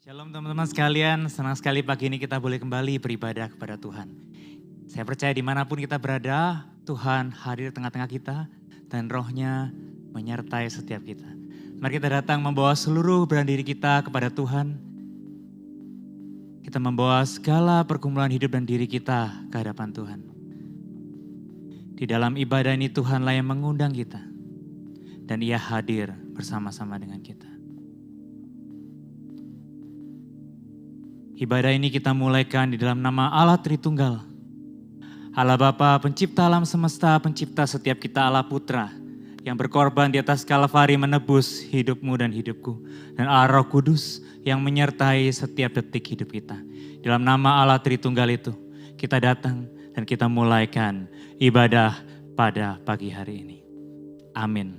Shalom teman-teman sekalian, senang sekali pagi ini kita boleh kembali beribadah kepada Tuhan. Saya percaya dimanapun kita berada, Tuhan hadir di tengah-tengah kita dan rohnya menyertai setiap kita. Mari kita datang membawa seluruh beban diri kita kepada Tuhan. Kita membawa segala pergumulan hidup dan diri kita ke hadapan Tuhan. Di dalam ibadah ini Tuhanlah yang mengundang kita dan Ia hadir bersama-sama dengan kita. Ibadah ini kita mulaikan di dalam nama Allah Tritunggal. Allah Bapa, pencipta alam semesta, pencipta setiap kita, Allah Putra, yang berkorban di atas Kalvari menebus hidupmu dan hidupku. Dan Allah Roh Kudus yang menyertai setiap detik hidup kita. Di dalam nama Allah Tritunggal itu, kita datang dan kita mulaikan ibadah pada pagi hari ini. Amin.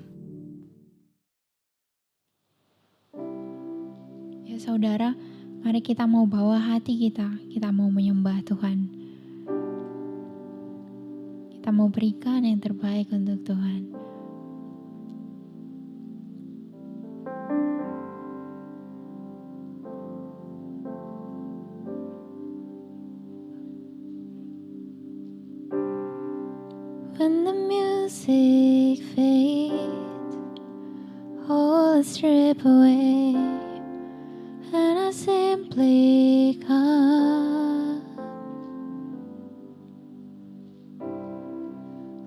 Ya saudara, mari kita mau bawa hati kita mau menyembah Tuhan. Kita mau berikan yang terbaik untuk Tuhan. When the music fades, all is stripped away. And I simply come,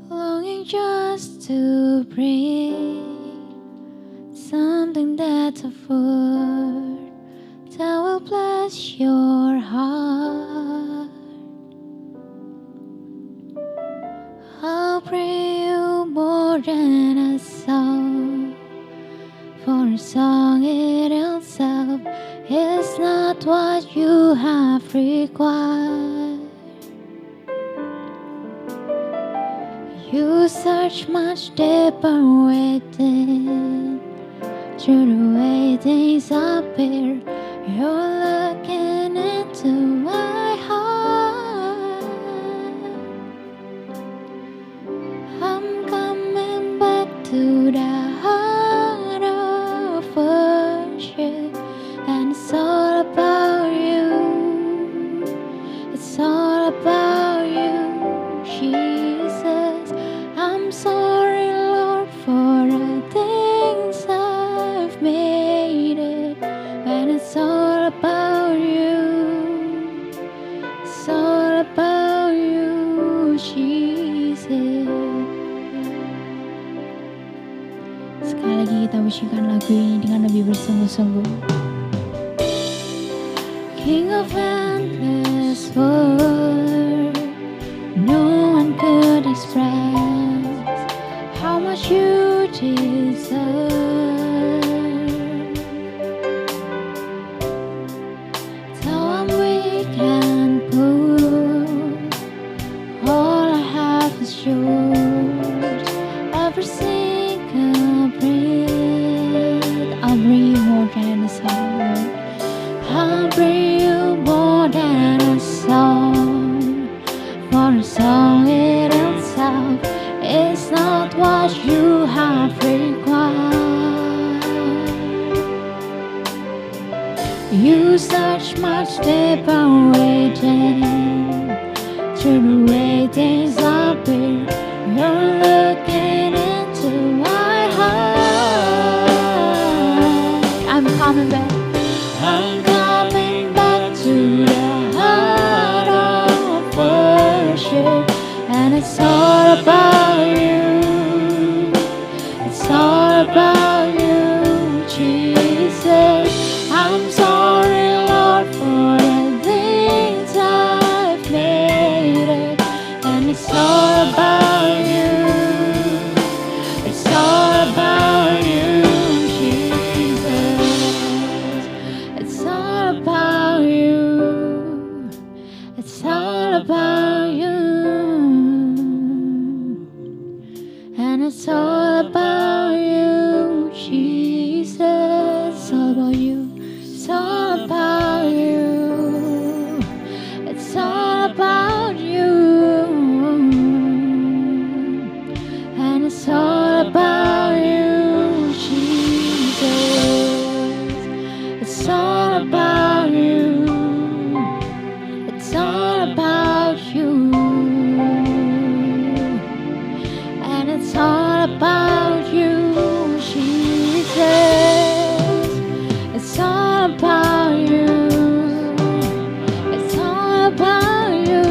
longing just to bring something that's a food that will bless your heart. I'll bring you more than a song, for a song in itself is not what you have required. You search much deeper within, through the way things appear. You're looking into my heart. I'm coming back to the heart of worship. And it's all about you. It's all about you, Jesus. I'm sorry, Lord, for the things I've made it. When it's all about you. It's all about you, Jesus. Sekali lagi kita ucapkan lagu ini dengan lebih bersungguh-sungguh. King of endless world, no one could express how much you deserve. Though I'm weak and poor, all I have is yours. Every single breath, I'll bring you more than a song. I'll bring you more than a song, for a song in itself is not what you have required. You search much deeper waiting, through the way things appear. You're looking into my heart. I'm coming back. I'm coming back to the heart of worship. And it's all about you. It's all about you, Jesus. I'm sorry, Lord, for the things I've made it. And it's all about you. It's all about you, Jesus. It's all about you. It's all about you. And it's all about you, Jesus. It's all about you. It's all about you. It's all about It's all about you. And it's all about you, Jesus. It's all about you. It's all about you.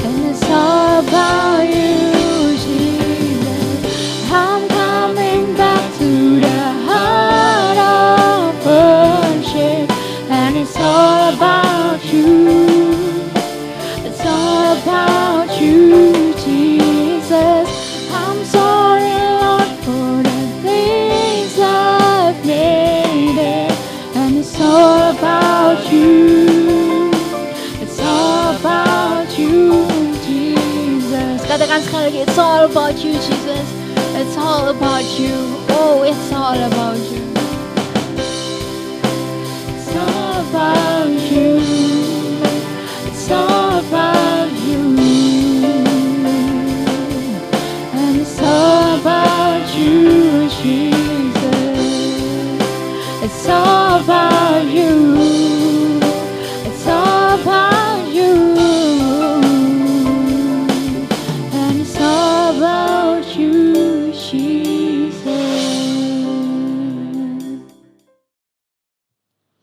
And it's all about you, Jesus. I'm coming back to the heart of worship. And it's all about you. It's all about you, Jesus. I'm sorry, Lord, for the things I've made it. And it's all about you. It's all about you, Jesus. Katakan sekali lagi, it's all about you, Jesus. It's all about you. Oh, it's all about you. It's all about you. It's all about you. And it's all about you, Jesus. It's all about you. It's all about you. And it's all about you, Jesus.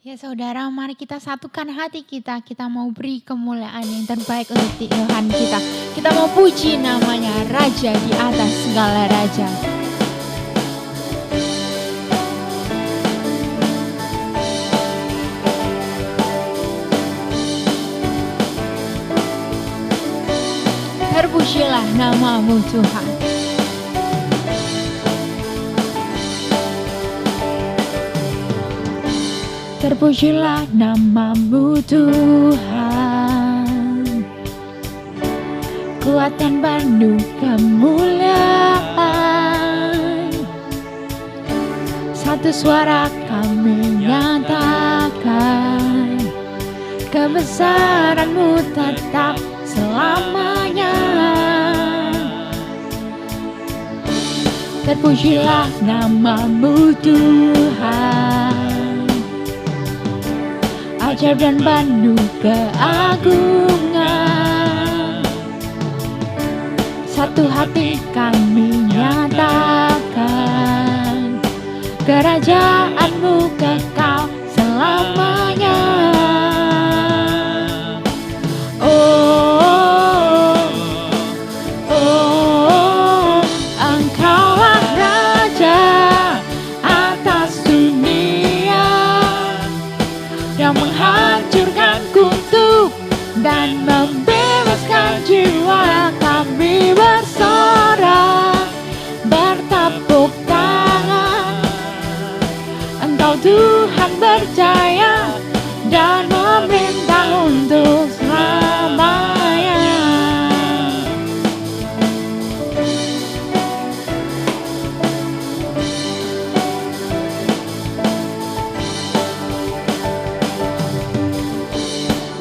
Ya saudara, mari kita satukan hati kita. Kita mau beri kemuliaan yang terbaik untuk Tuhan kita. Kita mau puji namanya, Raja di atas segala raja. Terpujilah namamu Tuhan. Terpujilah namamu Tuhan. Kuat dan penuh kemuliaan. Satu suara kami nyatakan, kebesaran-Mu tetap selamanya. Terpujilah namamu Tuhan. Ajaib dan penuh keagungan. Satu hati kami nyatakan, kerajaan-Mu kekal selamanya. Oh, oh, Engkaulah Raja atas dunia, yang menghancurkan kutub dan membebaskan jiwa. Kami bersorak, bertepuk tangan. Engkau Tuhan berjaya dan memerintah untuk selamanya.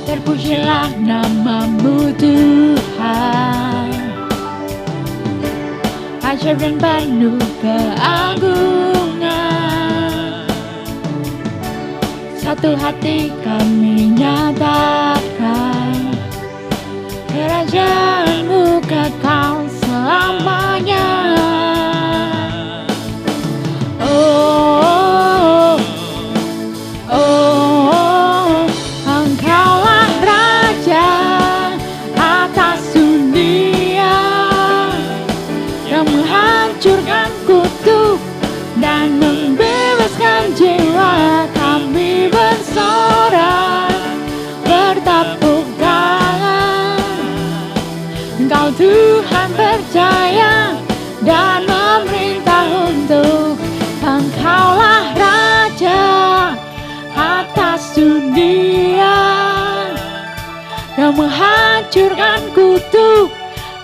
Terpujilah namamu Tuhan. Ajaib dan penuh keagungan. Satu hati kami nyatakan, kerajaan-Mu kekal selamanya. Oh, oh, Engkaulah Raja atas dunia, yang menghancurkan kutub dan membebaskan jiwa. Kami bersorak, bertepuk tangan. Engkau Tuhan berjaya dan memerintah untuk. Engkaulah Raja atas dunia, yang menghancurkan kutub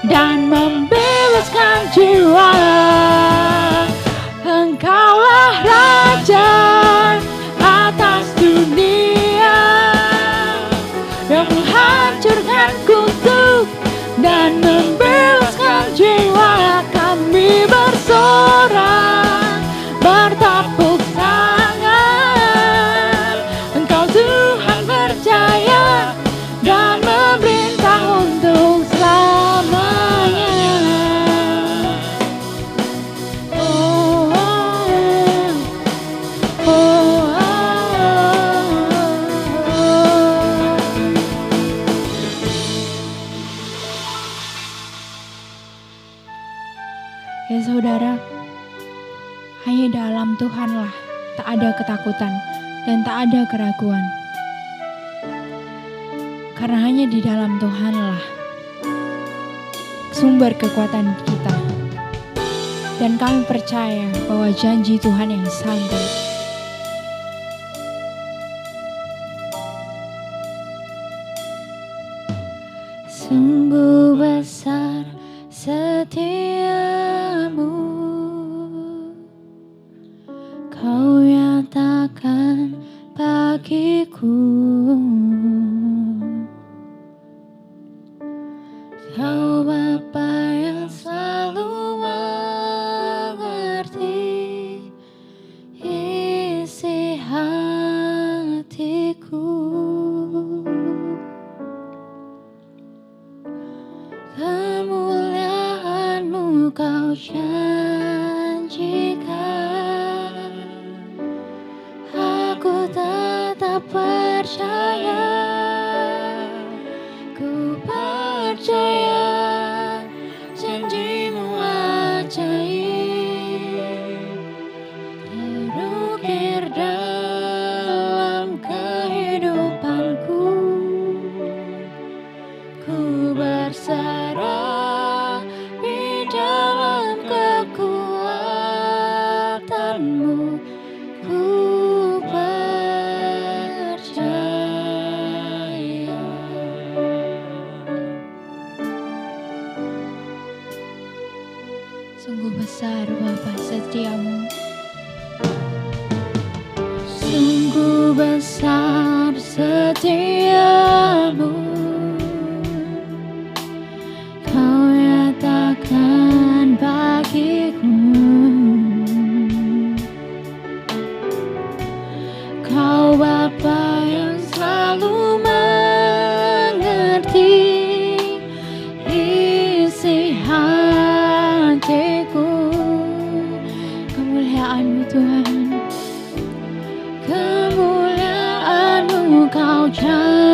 dan membebaskan jiwa. Engkaulah Raja atas dunia, yang menghancurkan kutub dan membebaskan jiwa. Kami bersorak, bertepuk tangan. Engkau Tuhan Saudara, hanya dalam Tuhanlah tak ada ketakutan dan tak ada keraguan. Karena hanya di dalam Tuhanlah sumber kekuatan kita. Dan kami percaya bahwa janji Tuhan yang sanggup. Sungguh besar setiamu, Kau nyatakan bagiku. Kau Bapa yang selalu mengerti isi hatiku. Kemuliaan-Mu Kau janjikan, aku tetap percaya. Ku percaya janji-Mu ajaib terukir dalam kehidupanku. Ku berserah di dalam kekuatan-Mu. Ku percaya. Sungguh besar Bapa setiamu. Sungguh besar setiamu, Kau nyatakan bagiku. Kau Bapa yang selalu mengerti isi hatiku. Kemuliaan-Mu Tuhan, kemuliaan-Mu Kau janjikan,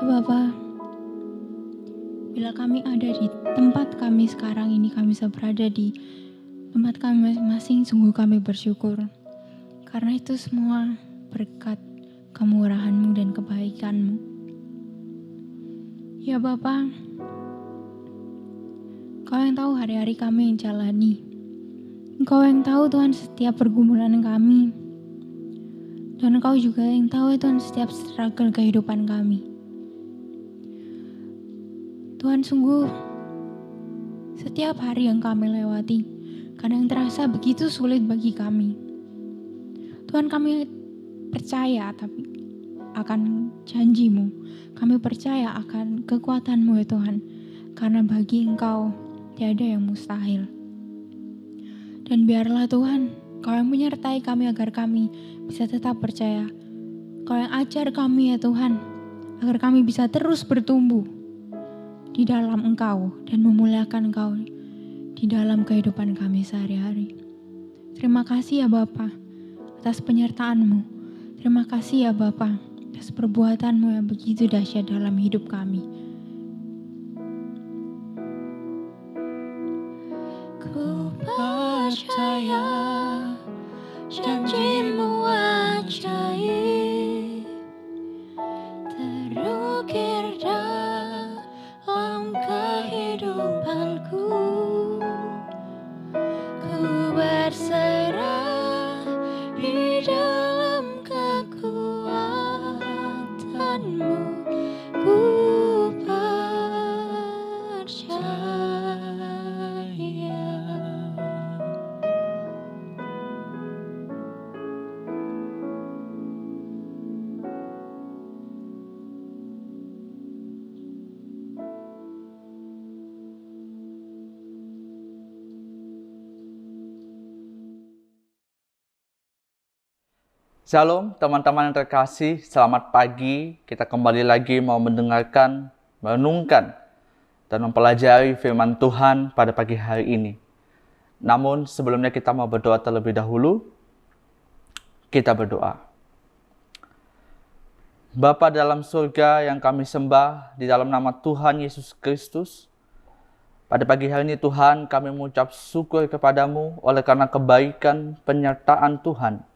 Bapa, bila kami ada di tempat kami sekarang ini, kami bisa berada di tempat kami masing-masing, sungguh kami bersyukur. Karena itu semua berkat kemurahan-Mu dan kebaikan-Mu. Ya Bapa, Kau yang tahu hari-hari kami yang jalani. Engkau yang tahu Tuhan setiap pergumulan kami. Dan Engkau juga yang tahu Tuhan setiap struggle kehidupan kami. Tuhan, sungguh setiap hari yang kami lewati kadang terasa begitu sulit bagi kami. Tuhan, kami percaya akan janji-Mu. Kami percaya akan kekuatan-Mu ya Tuhan. Karena bagi Engkau tiada yang mustahil. Dan biarlah Tuhan, Kau yang menyertai kami agar kami bisa tetap percaya. Kau yang ajar kami ya Tuhan, agar kami bisa terus bertumbuh di dalam Engkau dan memuliakan Engkau di dalam kehidupan kami sehari-hari. Terima kasih ya Bapa atas penyertaan-Mu. Terima kasih ya Bapa atas perbuatan-Mu yang begitu dahsyat dalam hidup kami. Ku percaya janji-Mu ajaib, terukir dalam kehidupanku. Ku berserah di dalam kekuatan-Mu. Ku Shalom teman-teman yang terkasih, selamat pagi. Kita kembali lagi mau mendengarkan, merenungkan, dan mempelajari firman Tuhan pada pagi hari ini. Namun sebelumnya kita mau berdoa terlebih dahulu. Kita berdoa. Bapa dalam surga yang kami sembah di dalam nama Tuhan Yesus Kristus. Pada pagi hari ini Tuhan, kami mengucap syukur kepadamu oleh karena kebaikan penyertaan Tuhan.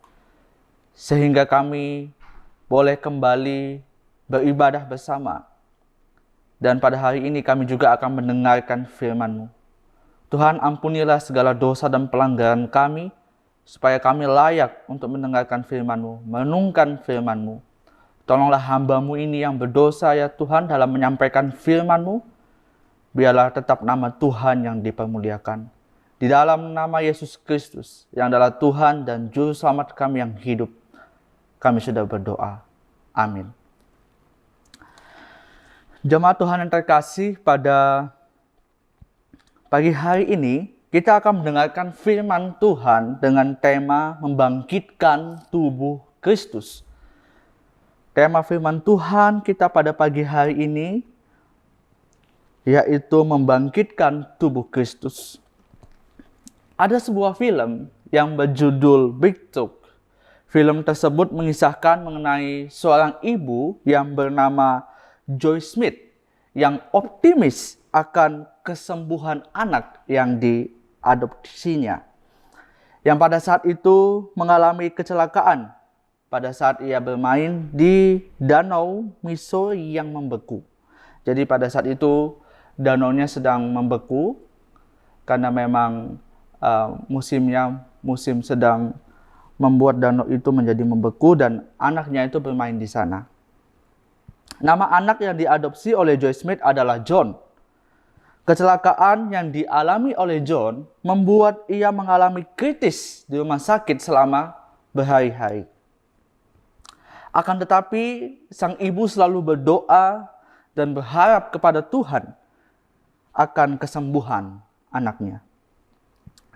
Sehingga kami boleh kembali beribadah bersama. Dan pada hari ini kami juga akan mendengarkan firman-Mu. Tuhan, ampunilah segala dosa dan pelanggaran kami, supaya kami layak untuk mendengarkan firman-Mu, merenungkan firman-Mu. Tolonglah hamba-Mu ini yang berdosa ya Tuhan dalam menyampaikan firman-Mu. Biarlah tetap nama Tuhan yang dipermuliakan. Di dalam nama Yesus Kristus, yang adalah Tuhan dan Juru Selamat kami yang hidup, kami sudah berdoa. Amin. Jemaat Tuhan yang terkasih, pada pagi hari ini kita akan mendengarkan firman Tuhan dengan tema membangkitkan tubuh Kristus. Tema firman Tuhan kita pada pagi hari ini yaitu membangkitkan tubuh Kristus. Ada sebuah film yang berjudul Big Talk. Film tersebut mengisahkan mengenai seorang ibu yang bernama Joy Smith yang optimis akan kesembuhan anak yang diadopsinya. Yang pada saat itu mengalami kecelakaan pada saat ia bermain di danau Missouri yang membeku. Jadi pada saat itu danaunya sedang membeku karena memang musim sedang membuat danau itu menjadi membeku dan anaknya itu bermain di sana. Nama anak yang diadopsi oleh Joy Smith adalah John. Kecelakaan yang dialami oleh John membuat ia mengalami kritis di rumah sakit selama berhari-hari. Akan tetapi sang ibu selalu berdoa dan berharap kepada Tuhan akan kesembuhan anaknya.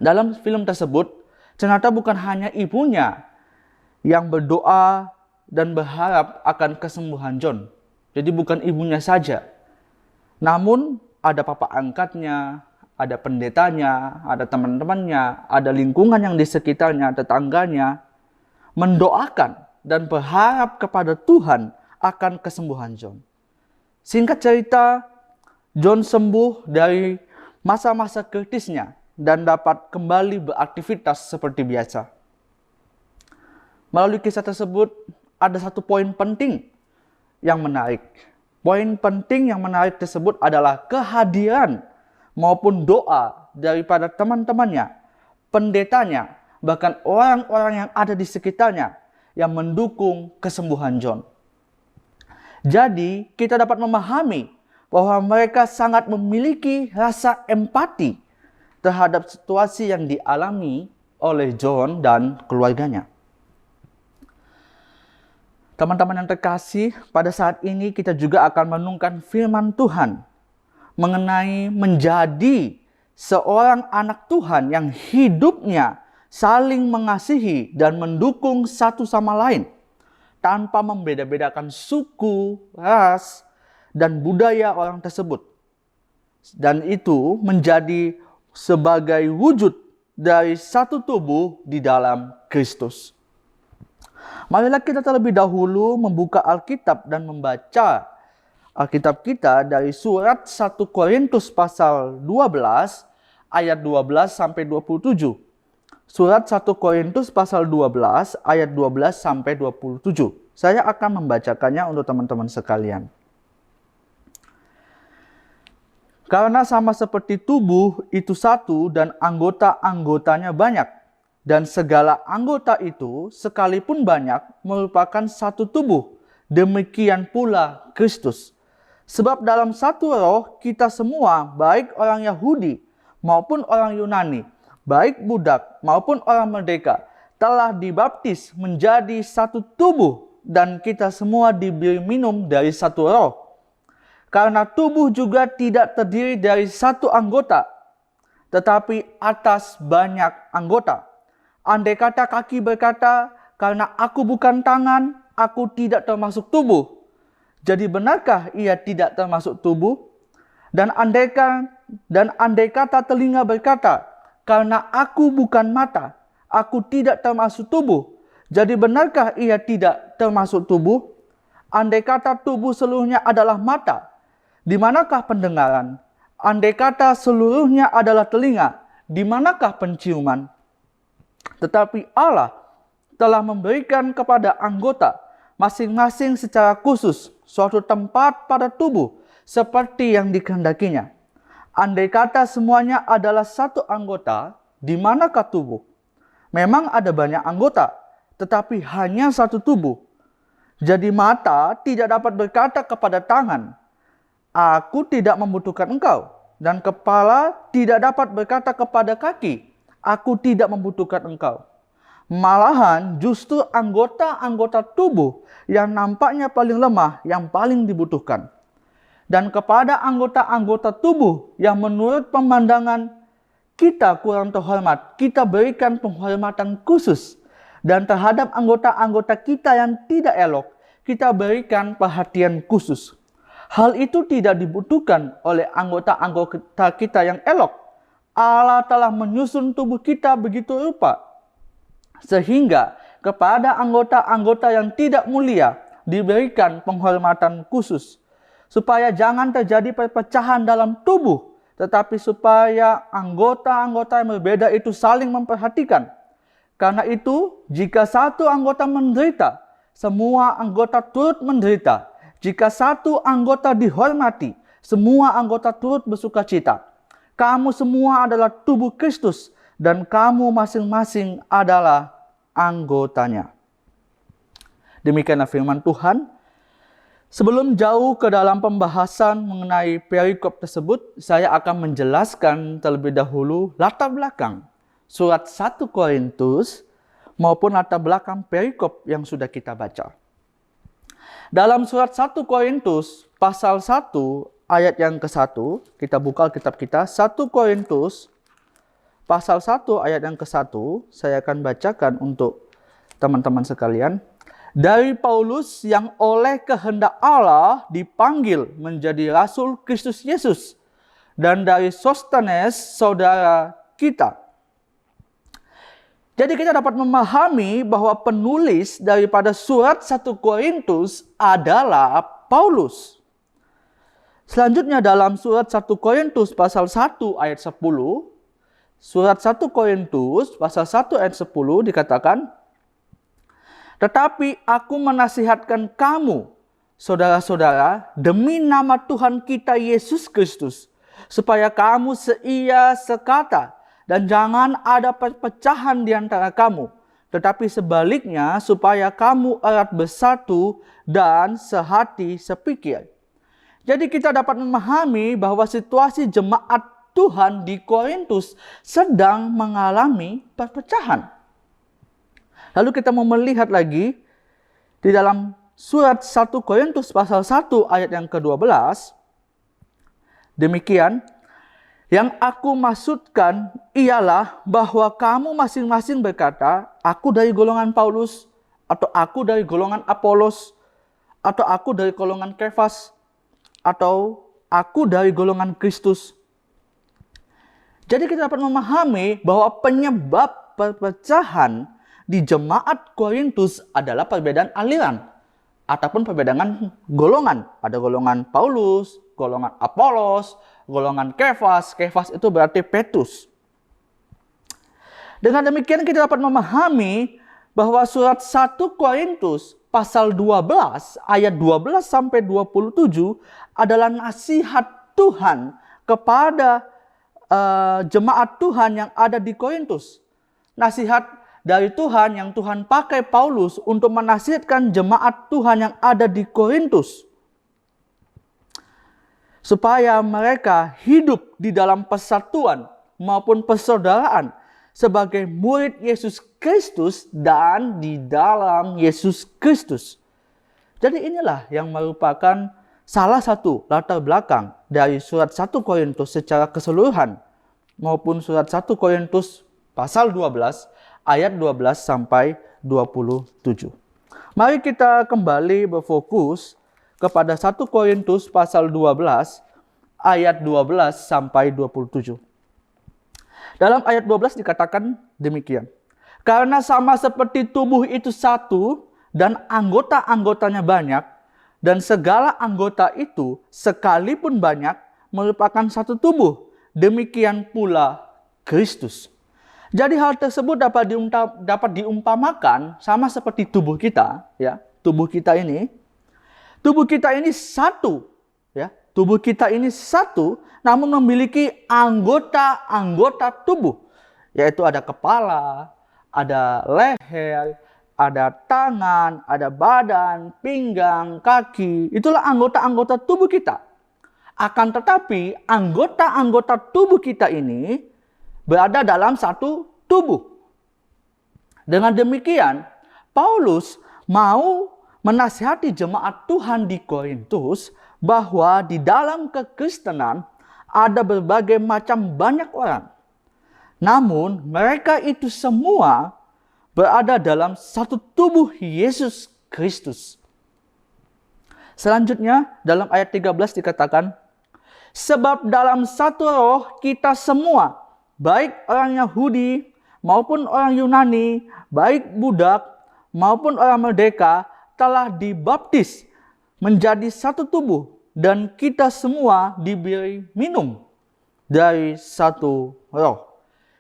Dalam film tersebut, ternyata bukan hanya ibunya yang berdoa dan berharap akan kesembuhan John. Jadi bukan ibunya saja. Namun ada papa angkatnya, ada pendetanya, ada teman-temannya, ada lingkungan yang di sekitarnya, tetangganya, mendoakan dan berharap kepada Tuhan akan kesembuhan John. Singkat cerita, John sembuh dari masa-masa kritisnya dan dapat kembali beraktivitas seperti biasa. Melalui kisah tersebut, ada satu poin penting yang menarik. Poin penting yang menarik tersebut adalah kehadiran maupun doa daripada teman-temannya, pendetanya, bahkan orang-orang yang ada di sekitarnya yang mendukung kesembuhan John. Jadi, kita dapat memahami bahwa mereka sangat memiliki rasa empati terhadap situasi yang dialami oleh John dan keluarganya. Teman-teman yang terkasih, pada saat ini kita juga akan merenungkan firman Tuhan mengenai menjadi seorang anak Tuhan yang hidupnya saling mengasihi dan mendukung satu sama lain, tanpa membeda-bedakan suku, ras, dan budaya orang tersebut. Dan itu menjadi sebagai wujud dari satu tubuh di dalam Kristus. Marilah kita terlebih dahulu membuka Alkitab dan membaca Alkitab kita dari surat 1 Korintus pasal 12 ayat 12 sampai 27. Surat 1 Korintus pasal 12 ayat 12 sampai 27. Saya akan membacakannya untuk teman-teman sekalian. Karena sama seperti tubuh itu satu dan anggota-anggotanya banyak. Dan segala anggota itu sekalipun banyak merupakan satu tubuh. Demikian pula Kristus. Sebab dalam satu roh kita semua, baik orang Yahudi maupun orang Yunani, baik budak maupun orang merdeka, telah dibaptis menjadi satu tubuh, dan kita semua diberi minum dari satu roh. Karena tubuh juga tidak terdiri dari satu anggota, tetapi atas banyak anggota. Andai kata kaki berkata, karena aku bukan tangan, aku tidak termasuk tubuh. Jadi benarkah ia tidak termasuk tubuh? Dan andai kata telinga berkata, karena aku bukan mata, aku tidak termasuk tubuh. Jadi benarkah ia tidak termasuk tubuh? Andai kata tubuh seluruhnya adalah mata, di manakah pendengaran? Andai kata seluruhnya adalah telinga, di manakah penciuman? Tetapi Allah telah memberikan kepada anggota masing-masing secara khusus suatu tempat pada tubuh seperti yang dikehendakinya. Andai kata semuanya adalah satu anggota, di manakah tubuh? Memang ada banyak anggota, tetapi hanya satu tubuh. Jadi mata tidak dapat berkata kepada tangan, aku tidak membutuhkan engkau. Dan kepala tidak dapat berkata kepada kaki, aku tidak membutuhkan engkau. Malahan justru anggota-anggota tubuh yang nampaknya paling lemah yang paling dibutuhkan. Dan kepada anggota-anggota tubuh yang menurut pemandangan kita kurang terhormat, kita berikan penghormatan khusus. Dan terhadap anggota-anggota kita yang tidak elok, kita berikan perhatian khusus. Hal itu tidak dibutuhkan oleh anggota-anggota kita yang elok. Allah telah menyusun tubuh kita begitu rupa, sehingga kepada anggota-anggota yang tidak mulia diberikan penghormatan khusus, supaya jangan terjadi perpecahan dalam tubuh, tetapi supaya anggota-anggota yang berbeda itu saling memperhatikan. Karena itu, jika satu anggota menderita, semua anggota turut menderita. Jika satu anggota dihormati, semua anggota turut bersukacita. Kamu semua adalah tubuh Kristus, dan kamu masing-masing adalah anggotanya. Demikianlah firman Tuhan. Sebelum jauh ke dalam pembahasan mengenai perikop tersebut, saya akan menjelaskan terlebih dahulu latar belakang surat 1 Korintus maupun latar belakang perikop yang sudah kita baca. Dalam surat 1 Korintus pasal 1 ayat yang ke-1, kita buka Alkitab kita, 1 Korintus pasal 1 ayat yang ke-1, saya akan bacakan untuk teman-teman sekalian. Dari Paulus yang oleh kehendak Allah dipanggil menjadi Rasul Kristus Yesus, dan dari Sostenes saudara kita. Jadi kita dapat memahami bahwa penulis daripada surat 1 Korintus adalah Paulus. Selanjutnya dalam surat 1 Korintus pasal 1 ayat 10, surat 1 Korintus pasal 1 ayat 10 dikatakan, "Tetapi aku menasihatkan kamu, saudara-saudara, demi nama Tuhan kita Yesus Kristus, supaya kamu seia sekata dan jangan ada perpecahan di antara kamu, tetapi sebaliknya supaya kamu erat bersatu dan sehati sepikir." Jadi kita dapat memahami bahwa situasi jemaat Tuhan di Korintus sedang mengalami perpecahan. Lalu kita mau melihat lagi di dalam surat 1 Korintus pasal 1 ayat yang ke-12. Demikian, "Yang aku maksudkan ialah bahwa kamu masing-masing berkata, aku dari golongan Paulus, atau aku dari golongan Apolos, atau aku dari golongan Kefas, atau aku dari golongan Kristus." Jadi kita dapat memahami bahwa penyebab perpecahan di jemaat Korintus adalah perbedaan aliran ataupun perbedaan golongan. Ada golongan Paulus, golongan Apolos, golongan Kefas. Kefas itu berarti Petrus. Dengan demikian kita dapat memahami bahwa surat 1 Korintus pasal 12 ayat 12 sampai 27 adalah nasihat Tuhan kepada jemaat Tuhan yang ada di Korintus. Nasihat dari Tuhan yang Tuhan pakai Paulus untuk menasihatkan jemaat Tuhan yang ada di Korintus, supaya mereka hidup di dalam persatuan maupun persaudaraan sebagai murid Yesus Kristus dan di dalam Yesus Kristus. Jadi inilah yang merupakan salah satu latar belakang dari surat 1 Korintus secara keseluruhan maupun surat 1 Korintus pasal 12 ayat 12 sampai 27. Mari kita kembali berfokus kepada 1 Korintus pasal 12 ayat 12 sampai 27. Dalam ayat 12 dikatakan demikian. "Karena sama seperti tubuh itu satu dan anggota-anggotanya banyak, dan segala anggota itu sekalipun banyak merupakan satu tubuh, demikian pula Kristus." Jadi hal tersebut dapat diumpamakan sama seperti tubuh kita, ya. Tubuh kita ini satu, ya. Tubuh kita ini satu, namun memiliki anggota-anggota tubuh, yaitu ada kepala, ada leher, ada tangan, ada badan, pinggang, kaki. Itulah anggota-anggota tubuh kita. Akan tetapi anggota-anggota tubuh kita ini berada dalam satu tubuh. Dengan demikian, Paulus mau menasihati jemaat Tuhan di Korintus bahwa di dalam kekristenan ada berbagai macam banyak orang. Namun mereka itu semua berada dalam satu tubuh Yesus Kristus. Selanjutnya dalam ayat 13 dikatakan, "Sebab dalam satu roh kita semua, baik orang Yahudi maupun orang Yunani, baik budak maupun orang merdeka, telah dibaptis menjadi satu tubuh, dan kita semua diberi minum dari satu roh."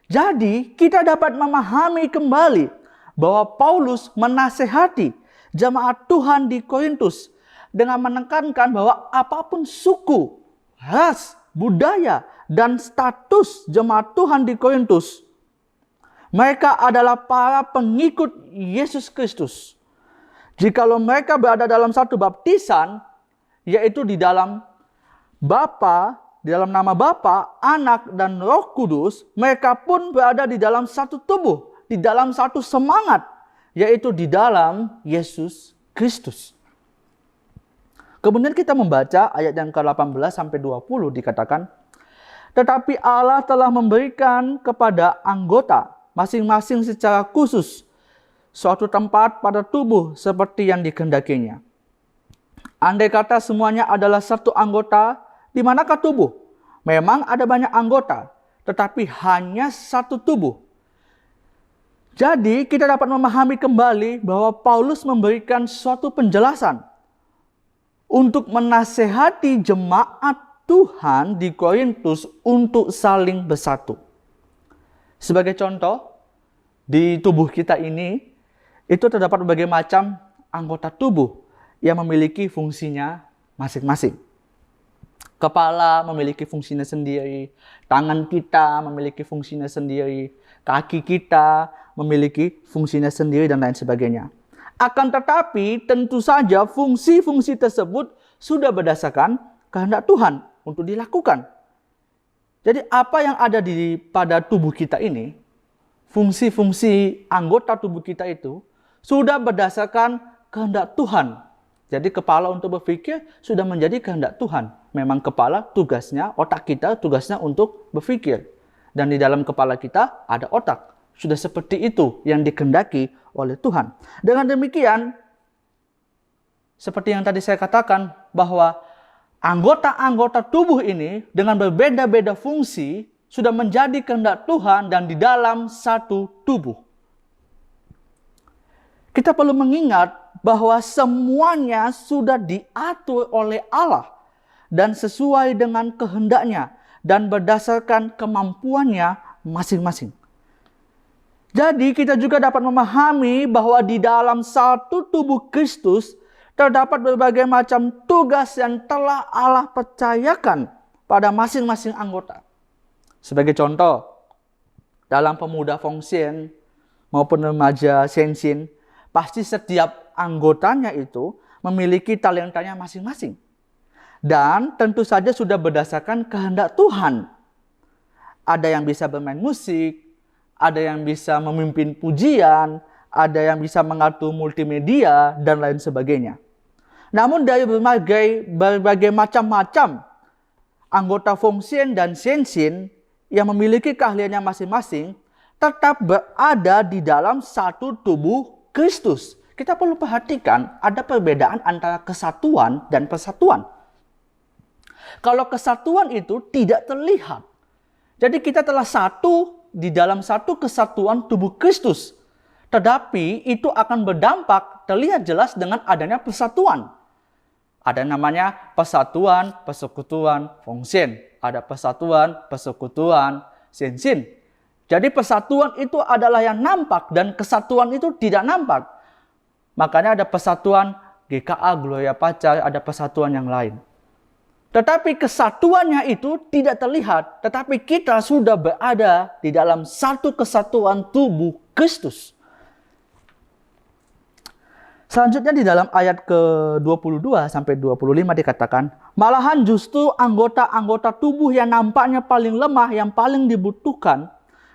Jadi kita dapat memahami kembali bahwa Paulus menasehati jemaat Tuhan di Korintus dengan menekankan bahwa apapun suku, ras, budaya, dan status jemaat Tuhan di Korintus, mereka adalah para pengikut Yesus Kristus. Jikalau mereka berada dalam satu baptisan, yaitu di dalam Bapa, di dalam nama Bapa, Anak, dan Roh Kudus, mereka pun berada di dalam satu tubuh, di dalam satu semangat, yaitu di dalam Yesus Kristus. Kemudian kita membaca ayat yang ke-18 sampai 20 dikatakan, "Tetapi Allah telah memberikan kepada anggota masing-masing secara khusus suatu tempat pada tubuh seperti yang dikehendakinya. Andai kata semuanya adalah satu anggota, di manakah tubuh? Memang ada banyak anggota, tetapi hanya satu tubuh." Jadi kita dapat memahami kembali bahwa Paulus memberikan suatu penjelasan untuk menasehati jemaat Tuhan di Korintus untuk saling bersatu. Sebagai contoh, di tubuh kita ini, itu terdapat berbagai macam anggota tubuh yang memiliki fungsinya masing-masing. Kepala memiliki fungsinya sendiri, tangan kita memiliki fungsinya sendiri, kaki kita memiliki fungsinya sendiri, dan lain sebagainya. Akan tetapi, tentu saja fungsi-fungsi tersebut sudah berdasarkan kehendak Tuhan untuk dilakukan. Jadi apa yang ada pada tubuh kita ini, fungsi-fungsi anggota tubuh kita itu sudah berdasarkan kehendak Tuhan. Jadi kepala untuk berpikir sudah menjadi kehendak Tuhan. Memang kepala tugasnya, otak kita tugasnya untuk berpikir. Dan di dalam kepala kita ada otak. Sudah seperti itu yang dikehendaki oleh Tuhan. Dengan demikian, seperti yang tadi saya katakan, bahwa anggota-anggota tubuh ini dengan berbeda-beda fungsi sudah menjadi kehendak Tuhan dan di dalam satu tubuh. Kita perlu mengingat bahwa semuanya sudah diatur oleh Allah dan sesuai dengan kehendaknya dan berdasarkan kemampuannya masing-masing. Jadi kita juga dapat memahami bahwa di dalam satu tubuh Kristus terdapat berbagai macam tugas yang telah Allah percayakan pada masing-masing anggota. Sebagai contoh, dalam pemuda Fongsian maupun remaja Sensin, pasti setiap anggotanya itu memiliki talentanya masing-masing. Dan tentu saja sudah berdasarkan kehendak Tuhan. Ada yang bisa bermain musik, ada yang bisa memimpin pujian, ada yang bisa mengatur multimedia, dan lain sebagainya. Namun dari berbagai macam-macam anggota Fongsian dan Sensin yang memiliki keahliannya masing-masing tetap berada di dalam satu tubuh Kristus. Kita perlu perhatikan ada perbedaan antara kesatuan dan persatuan. Kalau kesatuan itu tidak terlihat. Jadi kita telah satu di dalam satu kesatuan tubuh Kristus. Tetapi itu akan berdampak terlihat jelas dengan adanya persatuan. Ada namanya persatuan, persekutuan Fongsian. Ada persatuan, persekutuan Sensin. Jadi persatuan itu adalah yang nampak dan kesatuan itu tidak nampak. Makanya ada persatuan GKA, Gloria Pacar, ada persatuan yang lain. Tetapi kesatuannya itu tidak terlihat. Tetapi kita sudah berada di dalam satu kesatuan tubuh Kristus. Selanjutnya di dalam ayat ke-22 sampai 25 dikatakan, malahan justru anggota-anggota tubuh yang nampaknya paling lemah, yang paling dibutuhkan,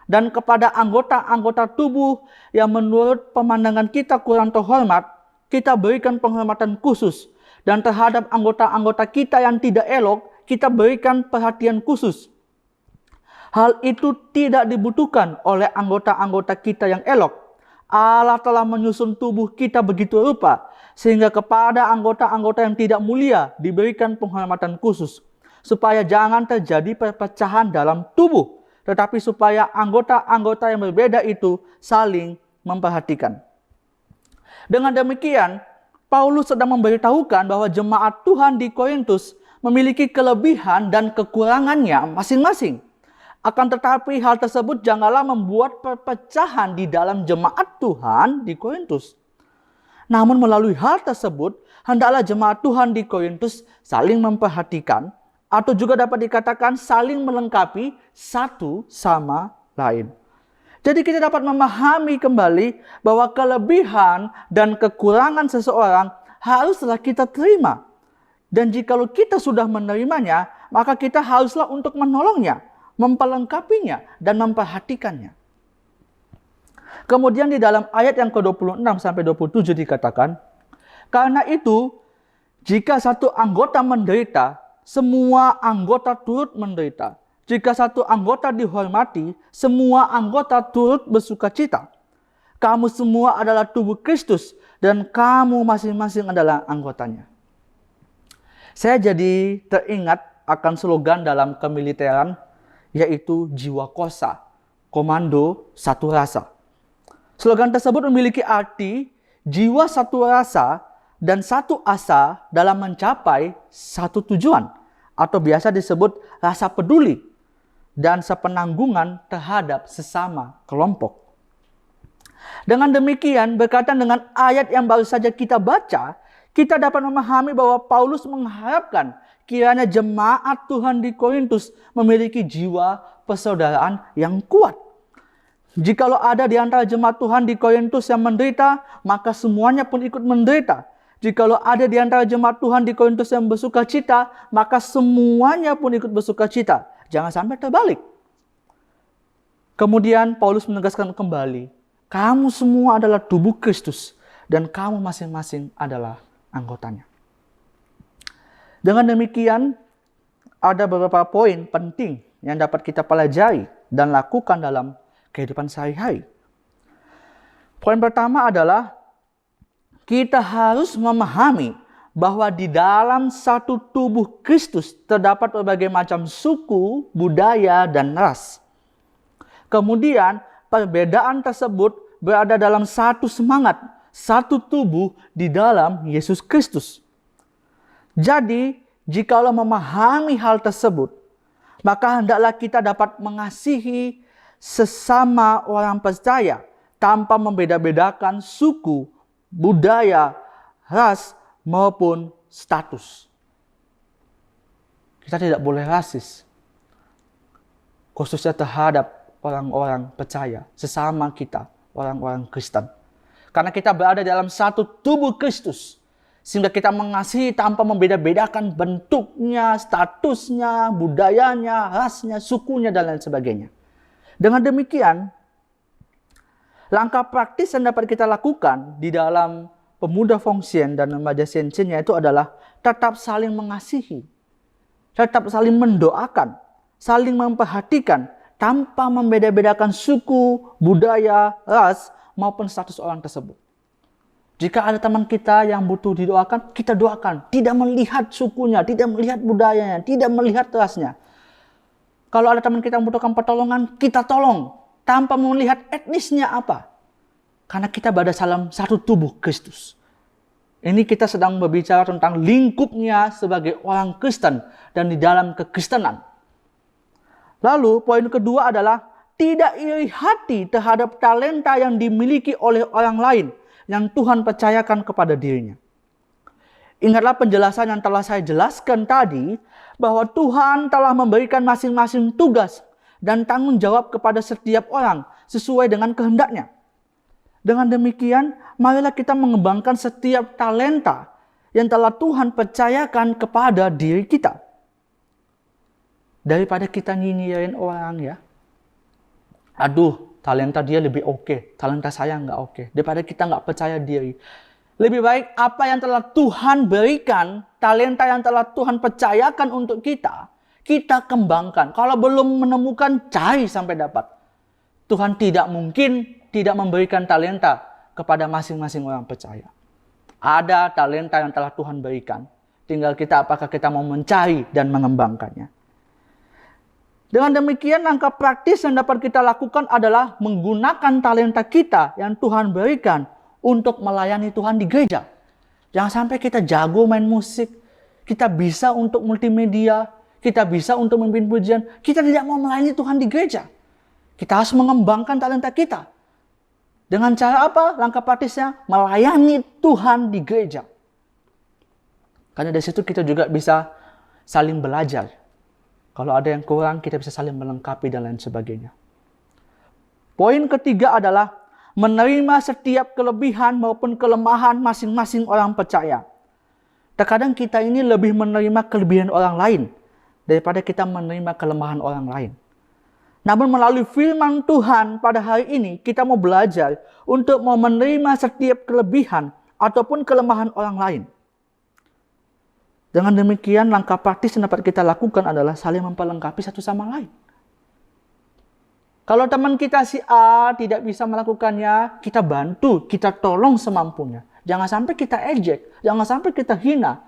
dan kepada anggota-anggota tubuh yang menurut pemandangan kita kurang terhormat, kita berikan penghormatan khusus. Dan terhadap anggota-anggota kita yang tidak elok, kita berikan perhatian khusus. Hal itu tidak dibutuhkan oleh anggota-anggota kita yang elok. Allah telah menyusun tubuh kita begitu rupa, sehingga kepada anggota-anggota yang tidak mulia diberikan penghormatan khusus, supaya jangan terjadi perpecahan dalam tubuh, tetapi supaya anggota-anggota yang berbeda itu saling memperhatikan. Dengan demikian, Paulus sedang memberitahukan bahwa jemaat Tuhan di Korintus memiliki kelebihan dan kekurangannya masing-masing. Akan tetapi hal tersebut janganlah membuat perpecahan di dalam jemaat Tuhan di Korintus. Namun melalui hal tersebut, hendaklah jemaat Tuhan di Korintus saling memperhatikan, atau juga dapat dikatakan saling melengkapi satu sama lain. Jadi kita dapat memahami kembali bahwa kelebihan dan kekurangan seseorang haruslah kita terima. Dan jikalau kita sudah menerimanya, maka kita haruslah untuk menolongnya, memperlengkapinya, dan memperhatikannya. Kemudian di dalam ayat yang ke-26 sampai 27 dikatakan, karena itu, jika satu anggota menderita, semua anggota turut menderita. Jika satu anggota dihormati, semua anggota turut bersukacita. Kamu semua adalah tubuh Kristus, dan kamu masing-masing adalah anggotanya. Saya jadi teringat akan slogan dalam kemiliteran, yaitu jiwa kosa, komando satu rasa. Slogan tersebut memiliki arti jiwa satu rasa dan satu asa dalam mencapai satu tujuan, atau biasa disebut rasa peduli dan sepenanggungan terhadap sesama kelompok. Dengan demikian, berkaitan dengan ayat yang baru saja kita baca, kita dapat memahami bahwa Paulus mengharapkan kiranya jemaat Tuhan di Korintus memiliki jiwa persaudaraan yang kuat. Jikalau ada di antara jemaat Tuhan di Korintus yang menderita, maka semuanya pun ikut menderita. Jikalau ada di antara jemaat Tuhan di Korintus yang bersuka cita, maka semuanya pun ikut bersuka cita. Jangan sampai terbalik. Kemudian Paulus menegaskan kembali, kamu semua adalah tubuh Kristus dan kamu masing-masing adalah anggotanya. Dengan demikian, ada beberapa poin penting yang dapat kita pelajari dan lakukan dalam kehidupan sehari-hari. Poin pertama adalah kita harus memahami bahwa di dalam satu tubuh Kristus terdapat berbagai macam suku, budaya, dan ras. Kemudian perbedaan tersebut berada dalam satu semangat, satu tubuh di dalam Yesus Kristus. Jadi, jikalau memahami hal tersebut, maka hendaklah kita dapat mengasihi sesama orang percaya tanpa membeda-bedakan suku, budaya, ras, maupun status. Kita tidak boleh rasis, khususnya terhadap orang-orang percaya, sesama kita, orang-orang Kristen. Karena kita berada dalam satu tubuh Kristus, sehingga kita mengasihi tanpa membeda-bedakan bentuknya, statusnya, budayanya, rasnya, sukunya, dan lain sebagainya. Dengan demikian, langkah praktis yang dapat kita lakukan di dalam pemuda Fongsian dan remaja Siensiennya itu adalah tetap saling mengasihi, tetap saling mendoakan, saling memperhatikan tanpa membeda-bedakan suku, budaya, ras, maupun status orang tersebut. Jika ada teman kita yang butuh didoakan, kita doakan. Tidak melihat sukunya, tidak melihat budayanya, tidak melihat rasnya. Kalau ada teman kita yang membutuhkan pertolongan, kita tolong. Tanpa melihat etnisnya apa. Karena kita berada dalam satu tubuh Kristus. Ini kita sedang berbicara tentang lingkupnya sebagai orang Kristen dan di dalam kekristenan. Lalu poin kedua adalah tidak iri hati terhadap talenta yang dimiliki oleh orang lain yang Tuhan percayakan kepada dirinya. Ingatlah penjelasan yang telah saya jelaskan tadi, bahwa Tuhan telah memberikan masing-masing tugas dan tanggung jawab kepada setiap orang sesuai dengan kehendaknya. Dengan demikian, marilah kita mengembangkan setiap talenta yang telah Tuhan percayakan kepada diri kita. Daripada kita nyinyirin orang ya, aduh talenta dia lebih oke, talenta saya nggak oke. Daripada kita nggak percaya diri. Lebih baik apa yang telah Tuhan berikan, talenta yang telah Tuhan percayakan untuk kita, kita kembangkan. Kalau belum menemukan, cari sampai dapat. Tuhan tidak mungkin tidak memberikan talenta kepada masing-masing orang percaya. Ada talenta yang telah Tuhan berikan. Tinggal kita apakah kita mau mencari dan mengembangkannya. Dengan demikian, langkah praktis yang dapat kita lakukan adalah menggunakan talenta kita yang Tuhan berikan untuk melayani Tuhan di gereja. Jangan sampai kita jago main musik, kita bisa untuk multimedia, kita bisa untuk memimpin pujian, kita tidak mau melayani Tuhan di gereja. Kita harus mengembangkan talenta kita. Dengan cara apa? Langkah praktisnya melayani Tuhan di gereja. Karena dari situ kita juga bisa saling belajar. Kalau ada yang kurang, kita bisa saling melengkapi dan lain sebagainya. Poin ketiga adalah menerima setiap kelebihan maupun kelemahan masing-masing orang percaya. Terkadang kita ini lebih menerima kelebihan orang lain daripada kita menerima kelemahan orang lain. Namun melalui firman Tuhan pada hari ini, kita mau belajar untuk mau menerima setiap kelebihan ataupun kelemahan orang lain. Dengan demikian, langkah praktis yang dapat kita lakukan adalah saling memperlengkapi satu sama lain. Kalau teman kita si A tidak bisa melakukannya, kita bantu, kita tolong semampunya. Jangan sampai kita ejek, jangan sampai kita hina.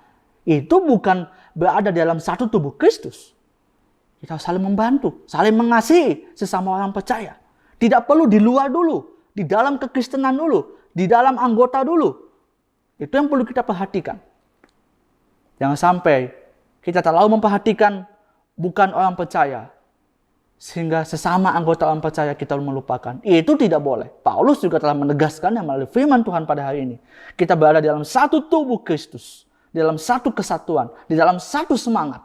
Itu bukan berada dalam satu tubuh Kristus. Kita saling membantu, saling mengasihi sesama orang percaya. Tidak perlu di luar dulu, di dalam kekristenan dulu, di dalam anggota dulu. Itu yang perlu kita perhatikan. Jangan sampai kita terlalu memperhatikan bukan orang percaya, sehingga sesama anggota orang percaya kita melupakan. Itu tidak boleh. Paulus juga telah menegaskannya melalui firman Tuhan pada hari ini. Kita berada di dalam satu tubuh Kristus, di dalam satu kesatuan, di dalam satu semangat,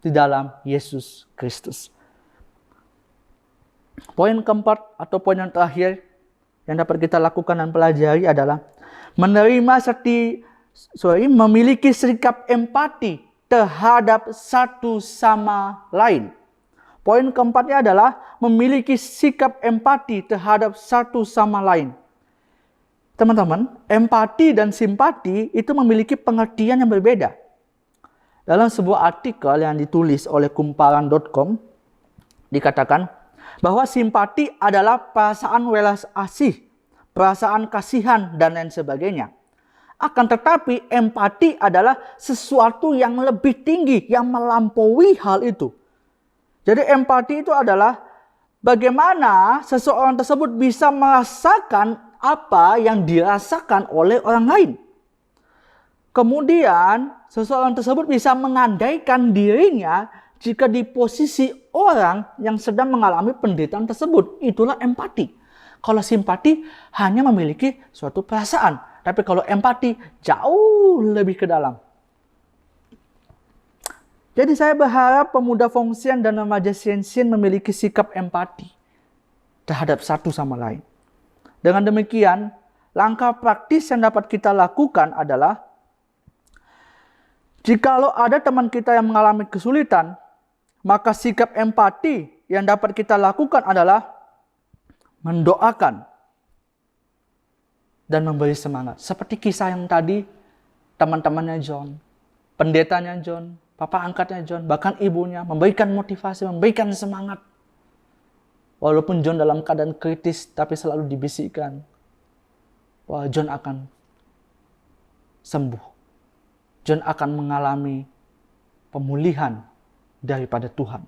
di dalam Yesus Kristus. Poin keempat atau poin yang terakhir yang dapat kita lakukan dan pelajari adalah memiliki sikap empati terhadap satu sama lain. Poin keempatnya adalah memiliki sikap empati terhadap satu sama lain. Teman-teman, empati dan simpati itu memiliki pengertian yang berbeda. Dalam sebuah artikel yang ditulis oleh kumparan.com dikatakan bahwa simpati adalah perasaan welas asih, perasaan kasihan, dan lain sebagainya. Akan tetapi empati adalah sesuatu yang lebih tinggi, yang melampaui hal itu. Jadi empati itu adalah bagaimana seseorang tersebut bisa merasakan apa yang dirasakan oleh orang lain. Kemudian seseorang tersebut bisa mengandaikan dirinya jika di posisi orang yang sedang mengalami penderitaan tersebut. Itulah empati. Kalau simpati hanya memiliki suatu perasaan. Tapi kalau empati jauh lebih ke dalam. Jadi saya berharap pemuda Fongsian dan remaja Siensian memiliki sikap empati terhadap satu sama lain. Dengan demikian, langkah praktis yang dapat kita lakukan adalah jikalau ada teman kita yang mengalami kesulitan, maka sikap empati yang dapat kita lakukan adalah mendoakan dan memberi semangat. Seperti kisah yang tadi, teman-temannya John, pendetanya John, papa angkatnya John, bahkan ibunya memberikan motivasi, memberikan semangat. Walaupun John dalam keadaan kritis, tapi selalu dibisikkan bahwa John akan sembuh. John akan mengalami pemulihan daripada Tuhan.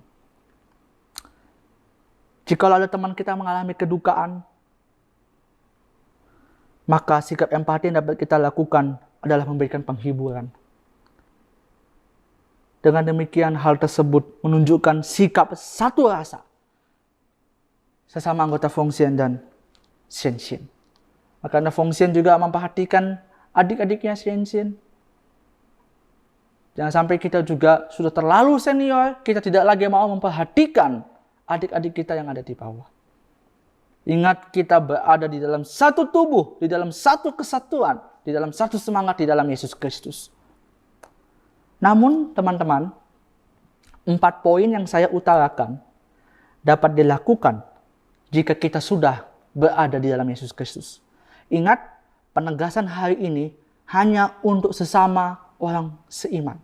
Jika ada teman kita mengalami kedukaan, maka sikap empati yang dapat kita lakukan adalah memberikan penghiburan. Dengan demikian hal tersebut menunjukkan sikap satu rasa sesama anggota Fongsian dan Siensian. Karena Fongsian juga memperhatikan adik-adiknya Siensian. Jangan sampai kita juga sudah terlalu senior, kita tidak lagi mau memperhatikan adik-adik kita yang ada di bawah. Ingat, kita berada di dalam satu tubuh, di dalam satu kesatuan, di dalam satu semangat, di dalam Yesus Kristus. Namun, teman-teman, 4 poin yang saya utarakan dapat dilakukan jika kita sudah berada di dalam Yesus Kristus. Ingat, penegasan hari ini hanya untuk sesama orang seiman.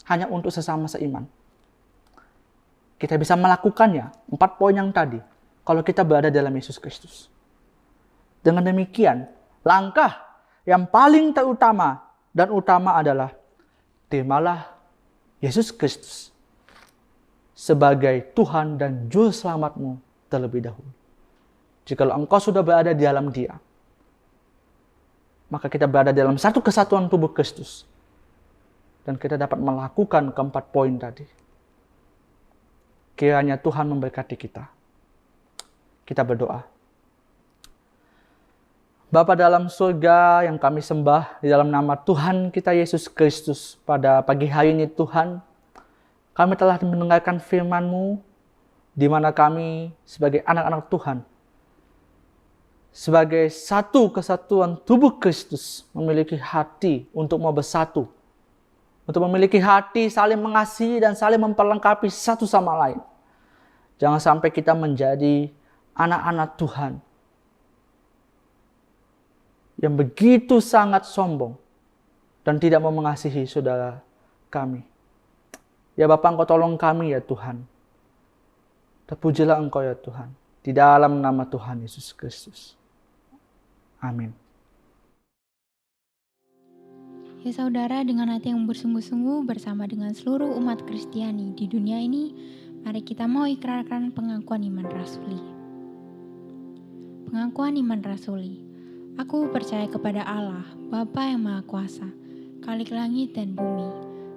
Hanya untuk sesama seiman. Kita bisa melakukannya, 4 poin yang tadi, kalau kita berada dalam Yesus Kristus. Dengan demikian, langkah yang paling terutama dan utama adalah terimalah Yesus Kristus sebagai Tuhan dan Juru Selamatmu terlebih dahulu. Jikalau engkau sudah berada di dalam Dia, maka kita berada dalam satu kesatuan tubuh Kristus. Dan kita dapat melakukan keempat poin tadi. Kiranya Tuhan memberkati kita. Kita berdoa. Bapa dalam surga yang kami sembah di dalam nama Tuhan kita Yesus Kristus. Pada pagi hari ini Tuhan, kami telah mendengarkan firman-Mu, di mana kami sebagai anak-anak Tuhan, sebagai satu kesatuan tubuh Kristus, memiliki hati untuk mau bersatu. Untuk memiliki hati saling mengasihi dan saling memperlengkapi satu sama lain. Jangan sampai kita menjadi anak-anak Tuhan yang begitu sangat sombong dan tidak mau mengasihi saudara kami. Ya Bapa, Engkau tolong kami ya Tuhan. Terpujilah Engkau ya Tuhan. Di dalam nama Tuhan Yesus Kristus. Amin. Ya saudara, dengan hati yang bersungguh-sungguh bersama dengan seluruh umat Kristiani di dunia ini, mari kita mau ikrarkan pengakuan iman rasuli. Pengakuan iman rasuli. Aku percaya kepada Allah, Bapa yang Maha Kuasa, Khalik langit dan bumi,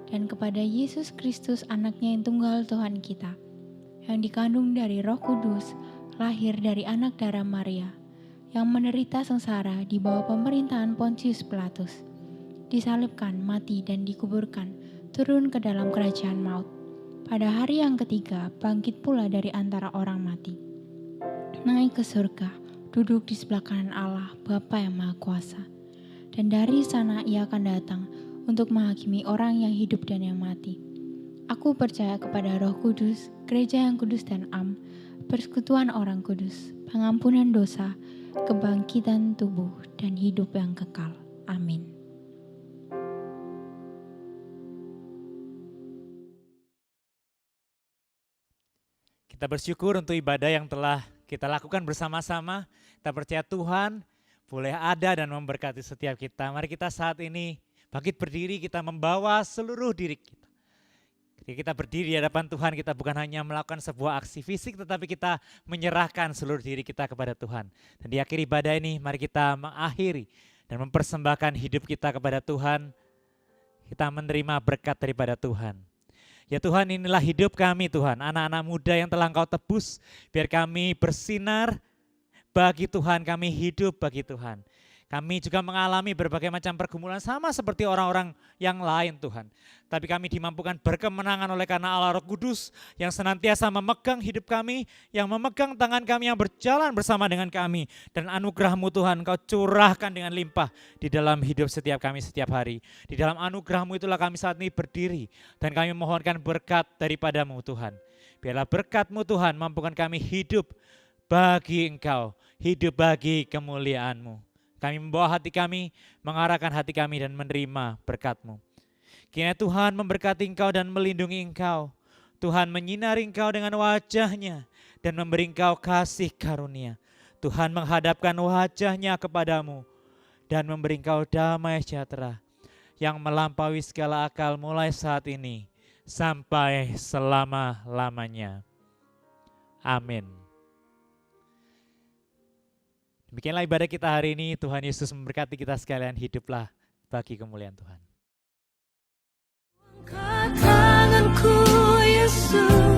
dan kepada Yesus Kristus anaknya yang tunggal Tuhan kita, yang dikandung dari Roh Kudus, lahir dari anak darah Maria, yang menderita sengsara di bawah pemerintahan Pontius Pilatus, disalibkan, mati dan dikuburkan, turun ke dalam kerajaan maut. Pada hari yang ketiga, bangkit pula dari antara orang mati, naik ke surga, duduk di sebelah kanan Allah, Bapa yang Maha Kuasa. Dan dari sana ia akan datang untuk menghakimi orang yang hidup dan yang mati. Aku percaya kepada Roh Kudus, gereja yang kudus dan am, persekutuan orang kudus, pengampunan dosa, kebangkitan tubuh, dan hidup yang kekal. Amin. Kita bersyukur untuk ibadah yang telah kita lakukan bersama-sama. Kita percaya Tuhan boleh ada dan memberkati setiap kita. Mari kita saat ini bangkit berdiri, kita membawa seluruh diri kita. Ketika kita berdiri di hadapan Tuhan, kita bukan hanya melakukan sebuah aksi fisik, tetapi kita menyerahkan seluruh diri kita kepada Tuhan. Dan di akhir ibadah ini, mari kita mengakhiri dan mempersembahkan hidup kita kepada Tuhan. Kita menerima berkat daripada Tuhan. Ya Tuhan, inilah hidup kami Tuhan, anak-anak muda yang telah Engkau tebus, biar kami bersinar bagi Tuhan, kami hidup bagi Tuhan. Kami juga mengalami berbagai macam pergumulan sama seperti orang-orang yang lain Tuhan. Tapi kami dimampukan berkemenangan oleh karena Allah Roh Kudus yang senantiasa memegang hidup kami, yang memegang tangan kami, yang berjalan bersama dengan kami. Dan anugerah-Mu Tuhan Engkau curahkan dengan limpah di dalam hidup setiap kami setiap hari. Di dalam anugerah-Mu itulah kami saat ini berdiri dan kami memohonkan berkat daripada-Mu Tuhan. Biarlah berkat-Mu Tuhan mampukan kami hidup bagi Engkau, hidup bagi kemuliaan-Mu. Kami membawa hati kami, mengarahkan hati kami dan menerima berkat-Mu. Kiranya Tuhan memberkati Engkau dan melindungi Engkau. Tuhan menyinari Engkau dengan wajah-Nya dan memberi Engkau kasih karunia. Tuhan menghadapkan wajah-Nya kepadamu dan memberi Engkau damai sejahtera yang melampaui segala akal mulai saat ini sampai selama-lamanya. Amin. Demikianlah ibadah kita hari ini. Tuhan Yesus memberkati kita sekalian. Hiduplah bagi kemuliaan Tuhan. Angkat tanganku Yesus.